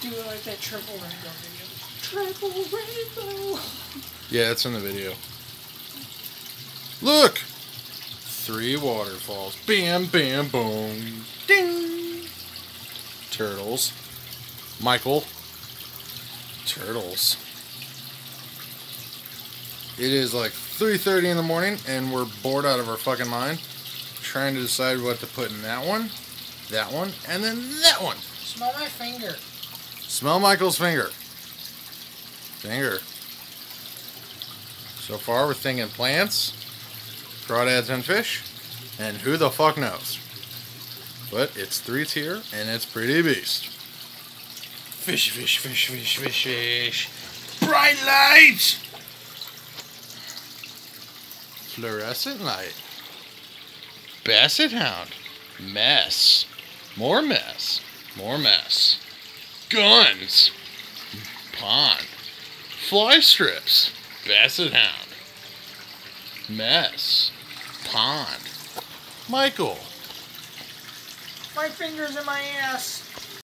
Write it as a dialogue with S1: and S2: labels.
S1: Do it like that triple rainbow video. Triple rainbow.
S2: Yeah, that's in the video. Look! 3 waterfalls. Bam, bam, boom. Ding! Turtles. Michael. Turtles. It is like 3:30 in the morning, and we're bored out of our fucking mind, trying to decide what to put in that one, and then that one.
S1: Smell my finger.
S2: Smell Michael's finger. Finger. So far, we're thinking plants, crawdads, and fish, and who the fuck knows? But it's 3-tier, and it's pretty beast. Fish, fish, fish, fish, fish, fish. Bright light! Fluorescent light. Basset hound. Mess. More mess. More mess. Guns. Pond. Fly strips. Basset hound. Mess. Pond. Michael.
S1: My finger's in my ass.